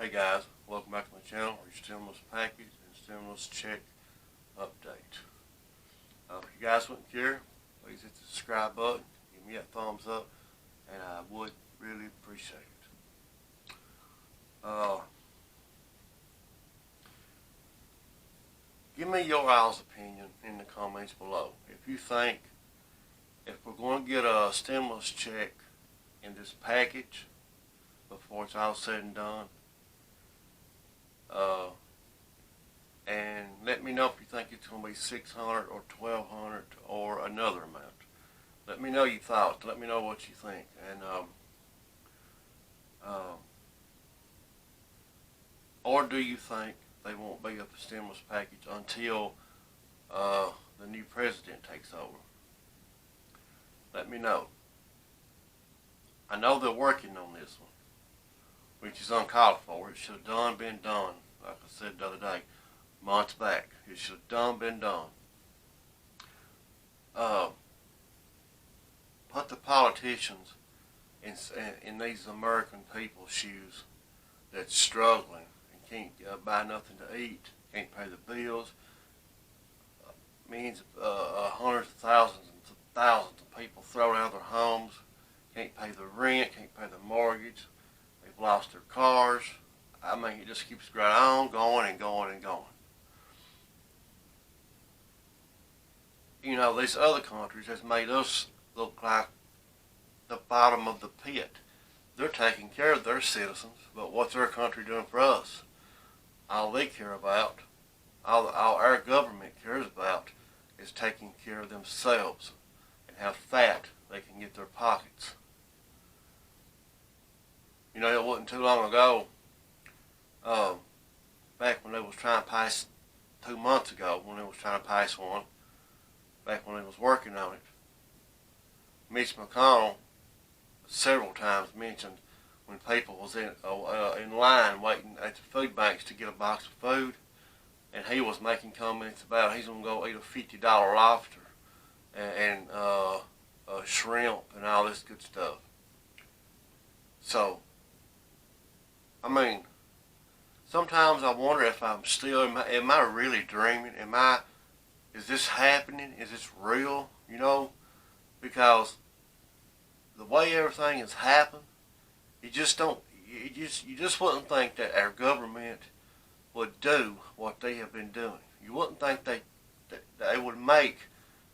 Hey guys, welcome back to my channel, your stimulus package and stimulus check update. If you guys wouldn't care, please hit the subscribe button, give me that thumbs up, and I would really appreciate it. Give me your all's opinion in the comments below. If you think if we're going to get a stimulus check in this package before it's all said and done, and let me know if you think it's going to be 600 or 1200 or another amount. Let me know your thoughts. Let me know what you think. And or do you think they won't be a stimulus package until the new president takes over? Let me know. I know they're working on this one, which is uncalled for. It should have been done, like I said the other day, months back. It should have been done. Put the politicians in these American people's shoes that's struggling and can't buy nothing to eat, can't pay the bills. Means hundreds of thousands and thousands of people thrown out of their homes, can't pay the rent, can't pay the mortgage. They've lost their cars. I mean, it just keeps right on going and going and going. You know, these other countries has made us look like the bottom of the pit. They're taking care of their citizens, but what's their country doing for us? All they care about, all our government cares about, is taking care of themselves and how fat they can get their pockets. You know, it wasn't too long ago, back when they was trying to pass, 2 months ago, when they was trying to pass one, back when they was working on it, Mitch McConnell several times mentioned when people was in line waiting at the food banks to get a box of food, and he was making comments about he's going to go eat a $50 lobster and shrimp and all this good stuff. So, I mean, sometimes I wonder if I'm still, am I really dreaming? Is this happening? Is this real? You know, because the way everything has happened, you just wouldn't think that our government would do what they have been doing. You wouldn't think that they would make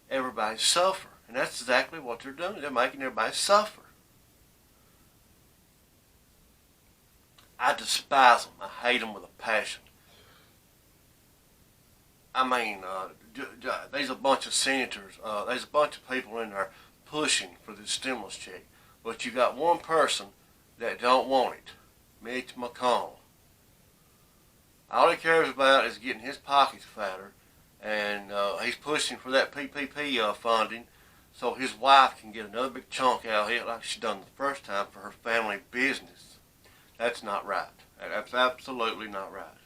everybody suffer. And that's exactly what they're doing. They're making everybody suffer. I despise them. I hate them with a passion. I mean, there's a bunch of senators, there's a bunch of people in there pushing for this stimulus check. But you got one person that don't want it, Mitch McConnell. All he cares about is getting his pockets fatter, and he's pushing for that PPP funding so his wife can get another big chunk out of it like she done the first time for her family business. That's not right. That's absolutely not right.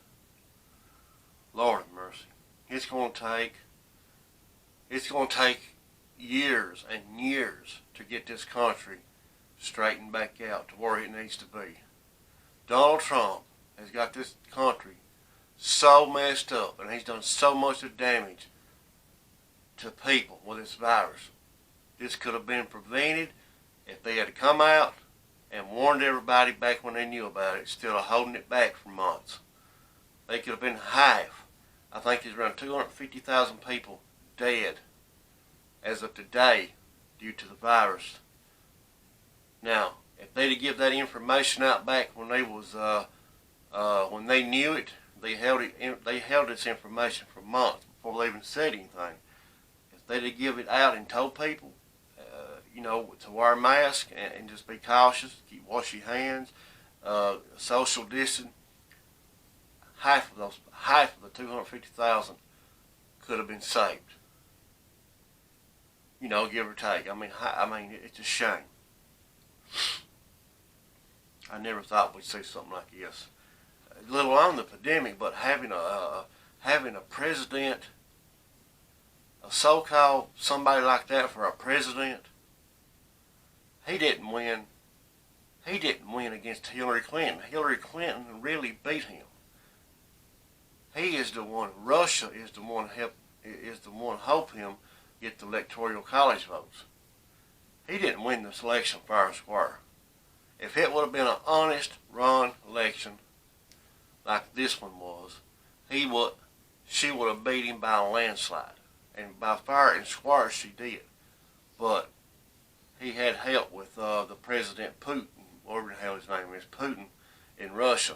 Lord have mercy. It's going to take years and years to get this country straightened back out to where it needs to be. Donald Trump has got this country so messed up, and he's done so much of damage to people with this virus. This could have been prevented if they had come out and warned everybody back when they knew about it, instead of holding it back for months. They could have been half. I think there's around 250,000 people dead as of today due to the virus. Now, if they'd have given that information out back when they was when they knew it, they held this information for months before they even said anything. If they'd have given it out and told people, you know, to wear a mask and just be cautious, keep wash your hands, social distance, half of the 250,000 could have been saved. You know, give or take. I mean, it's a shame. I never thought we'd see something like this. Let alone the pandemic, but having a president, a so-called somebody like that for a president, he didn't win he didn't win against Hillary Clinton. Hillary Clinton really beat him. He is the one. Russia is the one help him get the electoral college votes. He didn't win this election fair and square. If it would have been an honest run election like this one was, she would have beat him by a landslide. And by fair and square she did. But he had help with the President Putin, whatever the hell his name is, Putin, in Russia.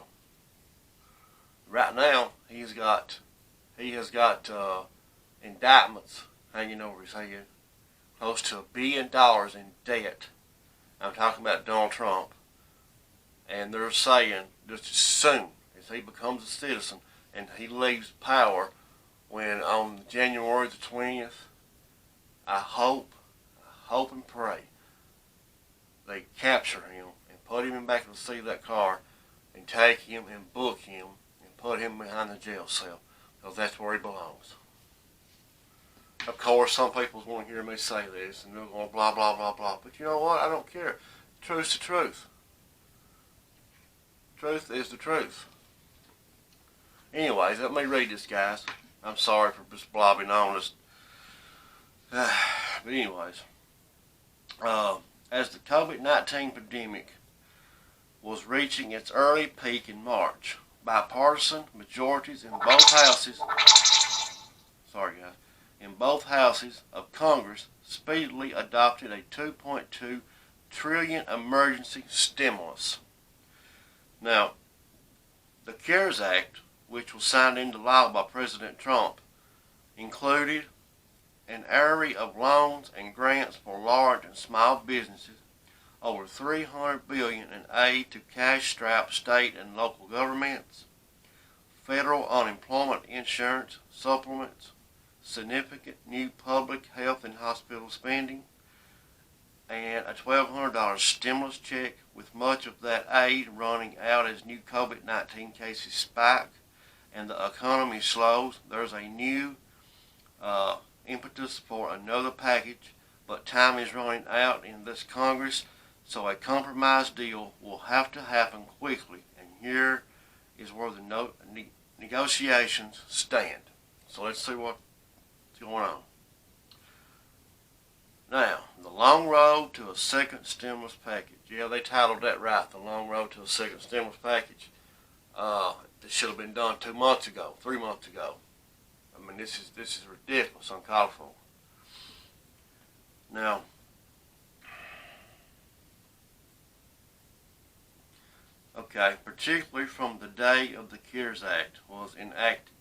Right now, he has got indictments hanging over his head, close to $1 billion in debt. I'm talking about Donald Trump, and they're saying just as soon as he becomes a citizen and he leaves power, when on January the 20th, I hope and pray they capture him and put him in the back of the seat of that car and take him and book him and put him behind the jail cell, because that's where he belongs. Of course, some people want to hear me say this, and they're going blah, blah, blah, blah. But you know what? I don't care. Truth's the truth. Truth is the truth. Anyways, let me read this, guys. I'm sorry for just blobbing on this. But anyways, as the COVID-19 pandemic was reaching its early peak in March, bipartisan majorities in both houses, in both houses of Congress speedily adopted a $2.2 trillion emergency stimulus. Now, the CARES Act, which was signed into law by President Trump, included an array of loans and grants for large and small businesses, over $300 billion in aid to cash-strapped state and local governments, federal unemployment insurance supplements, significant new public health and hospital spending, and a $1,200 stimulus check, with much of that aid running out as new COVID-19 cases spike and the economy slows. There's a new impetus for another package, but time is running out in this Congress, so a compromise deal will have to happen quickly, and here is where the negotiations stand. So let's see what's going on. Now, the long road to a second stimulus package. Yeah, they titled that right, the long road to a second stimulus package. This should have been done 2 months ago, 3 months ago. I mean, this is ridiculous, uncalled for. Now, okay, particularly from the day of the CARES Act was enacted,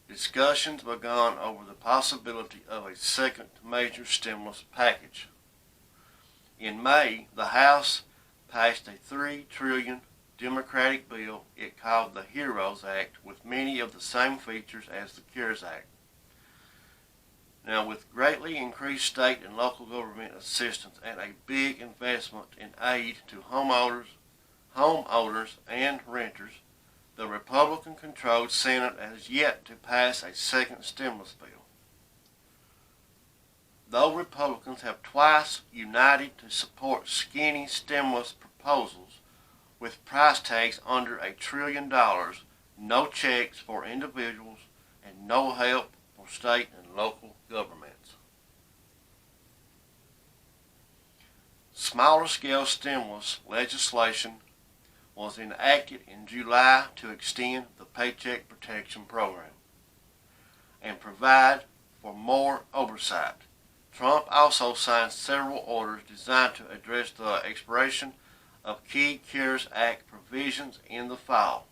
discussions began over the possibility of a second major stimulus package. In May, the House passed a $3 trillion Democratic bill it called the HEROES Act, with many of the same features as the CARES Act. Now, with greatly increased state and local government assistance and a big investment in aid to homeowners and renters, the Republican-controlled Senate has yet to pass a second stimulus bill. Though Republicans have twice united to support skinny stimulus proposals with price tags under $1 trillion, no checks for individuals, and no help for state and local governments. Smaller scale stimulus legislation was enacted in July to extend the Paycheck Protection Program and provide for more oversight. Trump also signed several orders designed to address the expiration of key CARES Act provisions in the fall.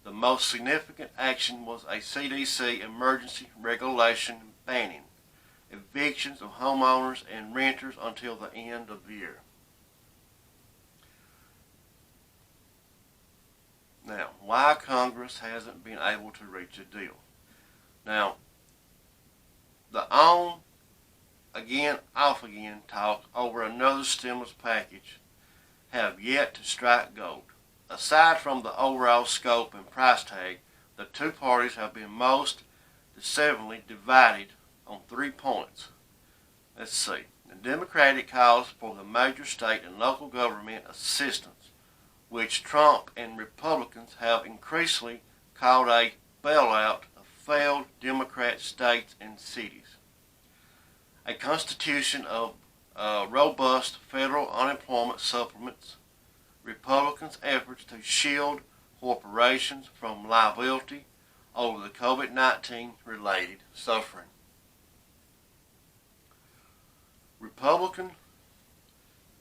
The most significant action was a CDC emergency regulation banning evictions of homeowners and renters until the end of the year. Now, why Congress hasn't been able to reach a deal. Now, the on-again, off-again talk over another stimulus package have yet to strike gold. Aside from the overall scope and price tag, the two parties have been most deceptively divided on 3 points. Let's see. The Democratic calls for the major state and local government assistance, which Trump and Republicans have increasingly called a bailout of failed Democrat states and cities. A constitution of robust federal unemployment supplements Republicans' efforts to shield corporations from liability over the COVID-19 related suffering. Republican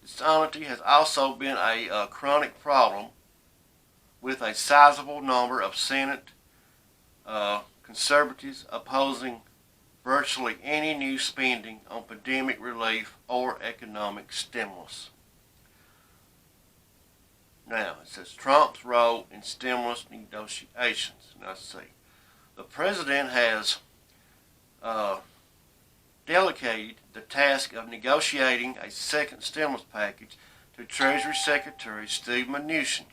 dishonesty has also been a chronic problem, with a sizable number of Senate conservatives opposing virtually any new spending on pandemic relief or economic stimulus. Now, it says Trump's role in stimulus negotiations. Now, let's see. The president has delegated the task of negotiating a second stimulus package to Treasury Secretary Steve Mnuchin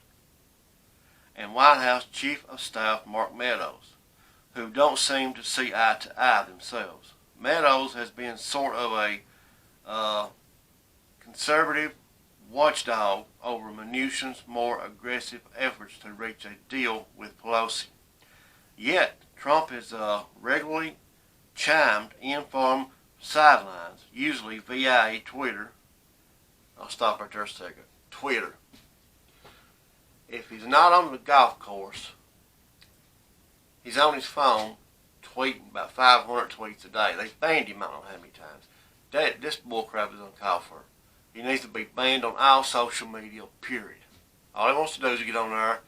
and White House Chief of Staff Mark Meadows, who don't seem to see eye to eye themselves. Meadows has been sort of a conservative watchdog over Mnuchin's more aggressive efforts to reach a deal with Pelosi. Yet, Trump has regularly chimed in from sidelines, usually via Twitter. I'll stop right there a second. Twitter. If he's not on the golf course, he's on his phone tweeting about 500 tweets a day. They banned him I don't know how many times. This bullcrap is uncalled for. He needs to be banned on all social media, period. All he wants to do is get on there,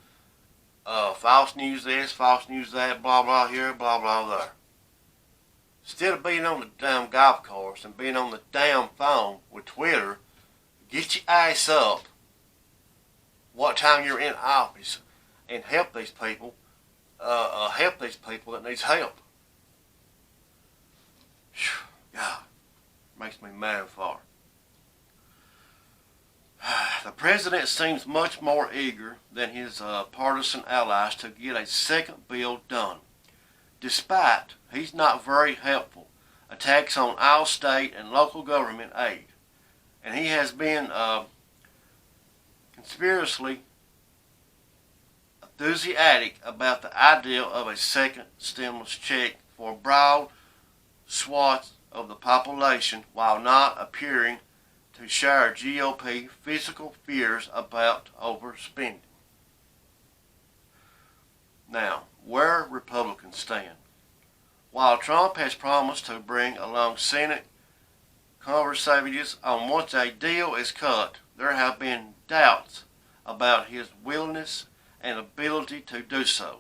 false news this, false news that, blah, blah here, blah, blah there. Instead of being on the damn golf course and being on the damn phone with Twitter, get your ass up what time you're in office and help these people that needs help. God, makes me mad and far. The president seems much more eager than his partisan allies to get a second bill done, despite he's not very helpful attacks on all state and local government aid, and he has been conspiracy enthusiastic about the idea of a second stimulus check for broad swaths of the population, while not appearing to share GOP physical fears about overspending. Now, where Republicans stand. While Trump has promised to bring along Senate conservatives on once a deal is cut, there have been doubts about his willingness and ability to do so,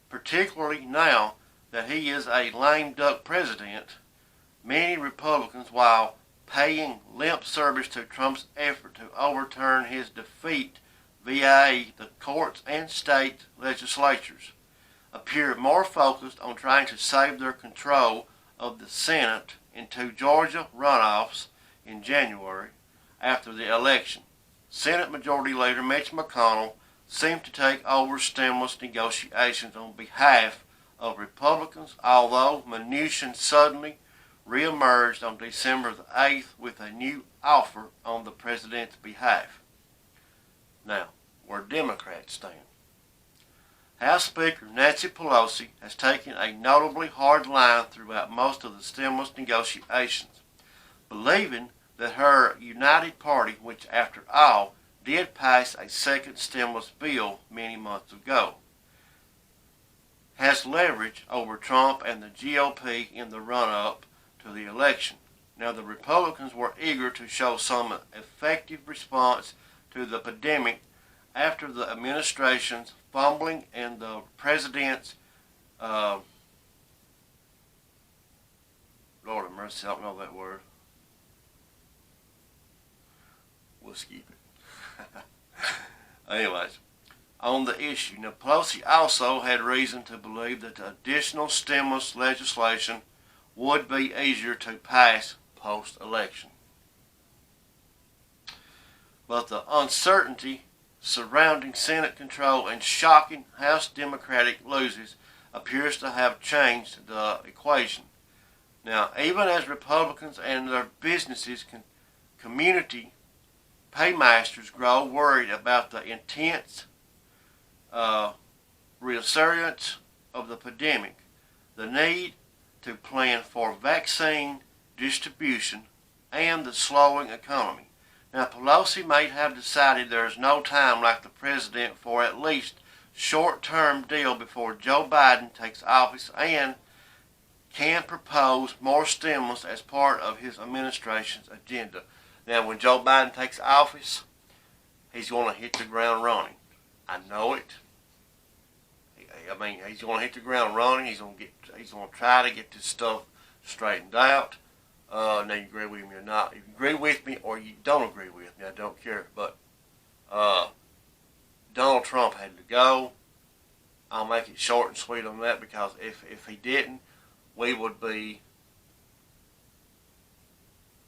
particularly now that he is a lame duck president. Many Republicans, while paying lip service to Trump's effort to overturn his defeat via the courts and state legislatures, appear more focused on trying to save their control of the Senate in two Georgia runoffs in January after the election. Senate Majority Leader Mitch McConnell seemed to take over stimulus negotiations on behalf of Republicans, although Mnuchin suddenly reemerged on December the 8th with a new offer on the president's behalf. Now, where Democrats stand. House Speaker Nancy Pelosi has taken a notably hard line throughout most of the stimulus negotiations, believing that her united party, which after all did pass a second stimulus bill many months ago, has leverage over Trump and the GOP in the run-up to the election. Now, the Republicans were eager to show some effective response to the pandemic after the administration's fumbling and the president's, Lord have mercy, I don't know that word. We'll skip it. Anyways, on the issue. Now, Pelosi also had reason to believe that the additional stimulus legislation would be easier to pass post-election. But the uncertainty surrounding Senate control and shocking House Democratic losses appears to have changed the equation. Now, even as Republicans and their businesses, community paymasters grow worried about the intense resurgence of the pandemic, the need to plan for vaccine distribution, and the slowing economy. Now, Pelosi may have decided there is no time like the president for at least short-term deal before Joe Biden takes office and can propose more stimulus as part of his administration's agenda. Now, when Joe Biden takes office, he's going to hit the ground running. I know it. I mean, he's going to hit the ground running. He's going to try to get this stuff straightened out. Now, you agree with me or not? If you agree with me or you don't agree with me, I don't care. But Donald Trump had to go. I'll make it short and sweet on that, because if he didn't, we would be,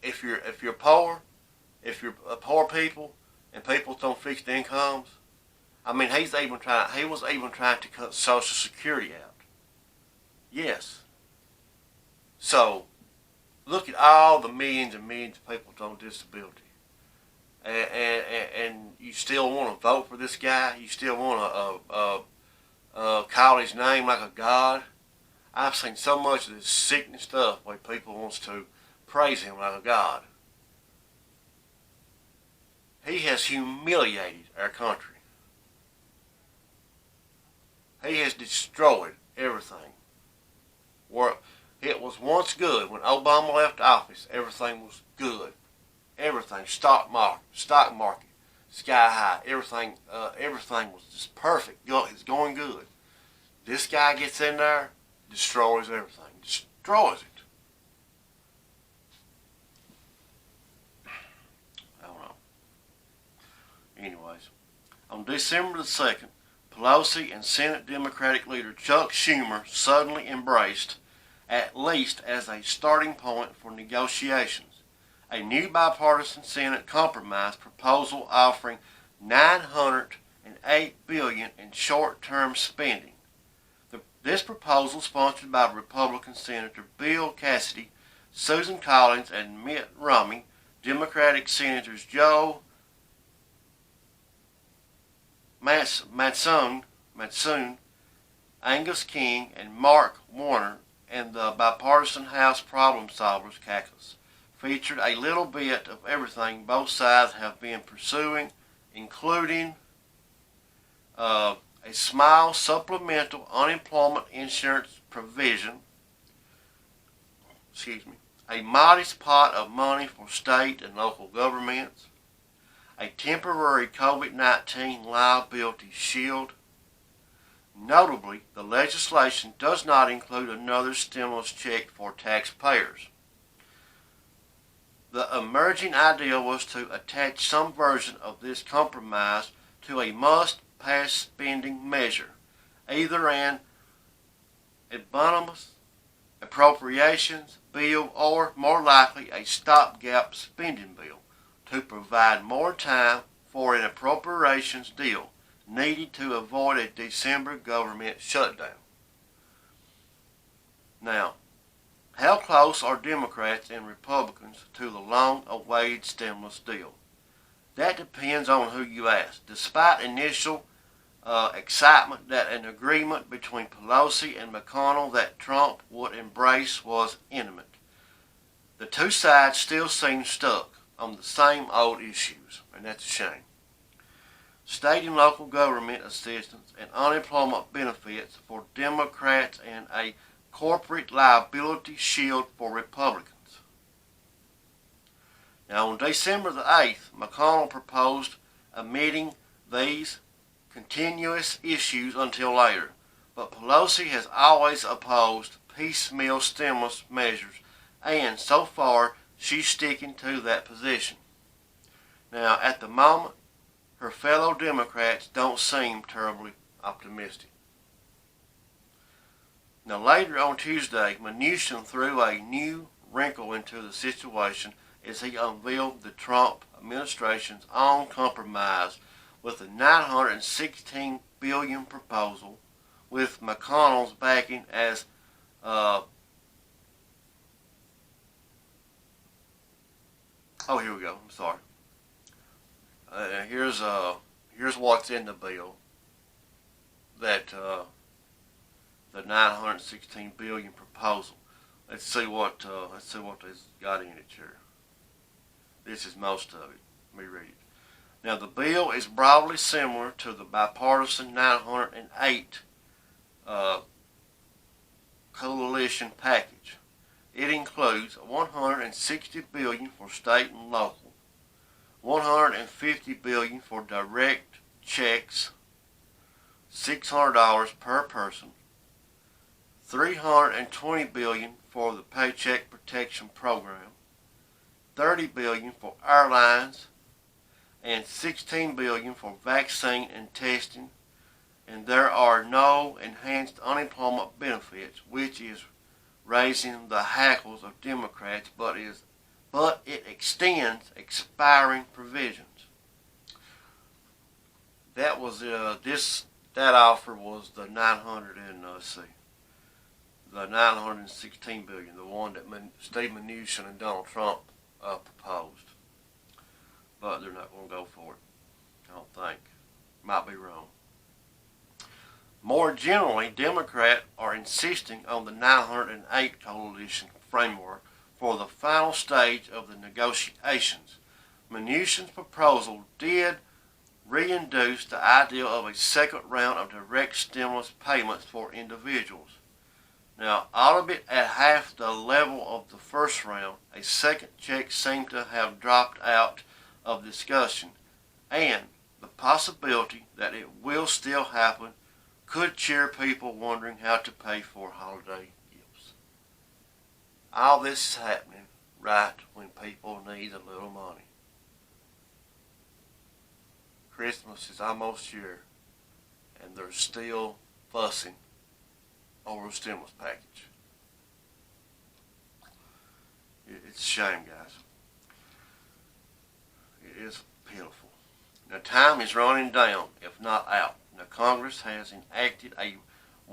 if you're poor, if you're poor people and people with fixed incomes, I mean, he was even trying to cut Social Security out. Yes. So, look at all the millions and millions of people with disability. And you still want to vote for this guy? You still want to call his name like a god? I've seen so much of this sickening stuff where people wants to praise him like a god. He has humiliated our country. He has destroyed everything. Where it was once good, when Obama left office, everything was good. Everything, stock market, sky high. Everything was just perfect. It's going good. This guy gets in there, destroys everything. Destroys it. I don't know. Anyways, on December the 2nd, Pelosi and Senate Democratic leader Chuck Schumer suddenly embraced, at least as a starting point for negotiations, a new bipartisan Senate compromise proposal offering $908 billion in short-term spending. This proposal, sponsored by Republican Senator Bill Cassidy, Susan Collins, and Mitt Romney, Democratic Senators Joe Manchin, Angus King, and Mark Warner, and the bipartisan House Problem Solvers caucus, featured a little bit of everything both sides have been pursuing, including a small supplemental unemployment insurance provision, a modest pot of money for state and local governments, a temporary COVID-19 liability shield. Notably, the legislation does not include another stimulus check for taxpayers. The emerging idea was to attach some version of this compromise to a must-pass spending measure, either an omnibus appropriations bill or, more likely, a stopgap spending bill, to provide more time for an appropriations deal needed to avoid a December government shutdown. Now, how close are Democrats and Republicans to the long-awaited stimulus deal? That depends on who you ask. Despite initial excitement that an agreement between Pelosi and McConnell that Trump would embrace was imminent, the two sides still seem stuck on the same old issues, and that's a shame. State and local government assistance and unemployment benefits for Democrats and a corporate liability shield for Republicans. Now, on December the 8th, McConnell proposed omitting these continuous issues until later, but Pelosi has always opposed piecemeal stimulus measures, and so far she's sticking to that position. Now, at the moment, her fellow Democrats don't seem terribly optimistic. Now, later on Tuesday, Mnuchin threw a new wrinkle into the situation as he unveiled the Trump administration's own compromise with a $916 billion proposal, with McConnell's backing as Oh, here we go. I'm sorry. Here's what's in the bill. That the 916 billion proposal. Let's see what they've got in it here. This is most of it. Let me read it. Now, the bill is broadly similar to the bipartisan 908 coalition package. It includes $160 billion for state and local, $150 billion for direct checks, $600 per person, $320 billion for the Paycheck Protection Program, $30 billion for airlines, and $16 billion for vaccine and testing. And there are no enhanced unemployment benefits, which is raising the hackles of Democrats, but it extends expiring provisions. That was that offer was the 916 billion, the one that Steve Mnuchin and Donald Trump proposed. But they're not going to go for it, I don't think. Might be wrong. More generally, Democrats are insisting on the 908 coalition framework for the final stage of the negotiations. Mnuchin's proposal did reintroduce the idea of a second round of direct stimulus payments for individuals. Now, albeit at half the level of the first round, a second check seemed to have dropped out of discussion, and the possibility that it will still happen could cheer people wondering how to pay for holiday gifts. All this is happening right when people need a little money. Christmas is almost here, and they're still fussing over a stimulus package. It's a shame, guys. It is pitiful. Now, time is running down, if not out. Now, Congress has enacted a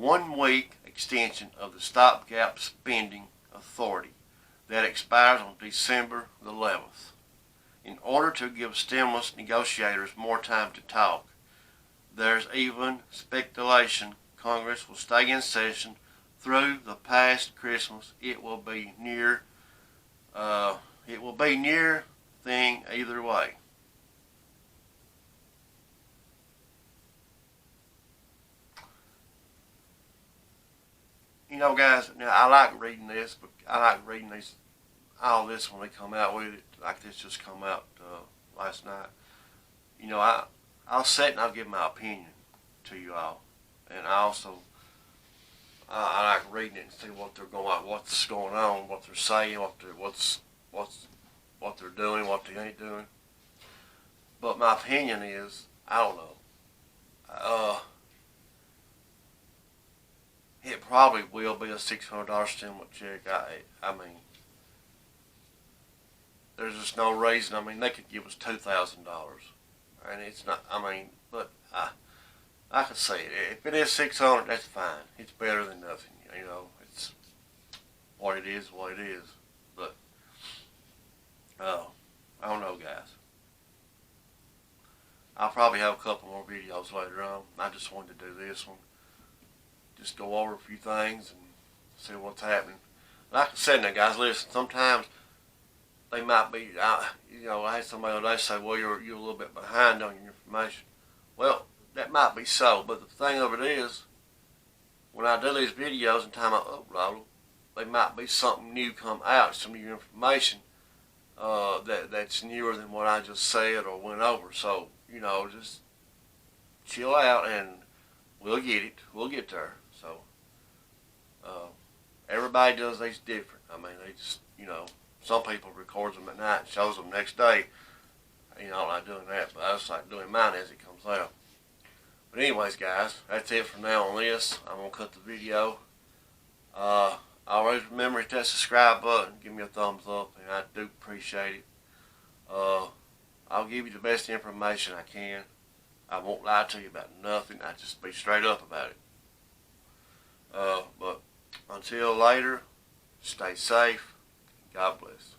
1-week extension of the stopgap spending authority that expires on December the 11th. In order to give stimulus negotiators more time to talk, there's even speculation Congress will stay in session through the past Christmas. It will be near thing either way. You know, guys, now I like reading this, but I like reading all this when they come out with it, like this just come out last night. You know, I'll sit and I'll give my opinion to you all, and I also I like reading it and see what they're what's going on, what they're saying, what they're doing, what they ain't doing. But my opinion is, I don't know. It probably will be a $600 stimulus check. I mean, there's just no reason. I mean, they could give us $2,000, and it's not. I mean, but I could say it. If it is $600, that's fine. It's better than nothing. You know, it's what it is. But I don't know, guys. I'll probably have a couple more videos later on. I just wanted to do this one. Just go over a few things and see what's happening. Like I said now, guys, listen, sometimes they might be, you know, I had somebody the other day say, well, you're a little bit behind on your information. Well, that might be so, but the thing of it is, when I do these videos and time I upload them, they might be something new come out, some new information that's newer than what I just said or went over. So, you know, just chill out and we'll get it. We'll get there. So, everybody does these different. I mean, they just, you know, some people records them at night and shows them next day. You know, I'm not doing that, but I just like doing mine as it comes out. But anyways, guys, that's it for now on this. I'm going to cut the video. Always remember to hit that subscribe button. Give me a thumbs up, and I do appreciate it. I'll give you the best information I can. I won't lie to you about nothing. I just be straight up about it. But until later, stay safe. God bless.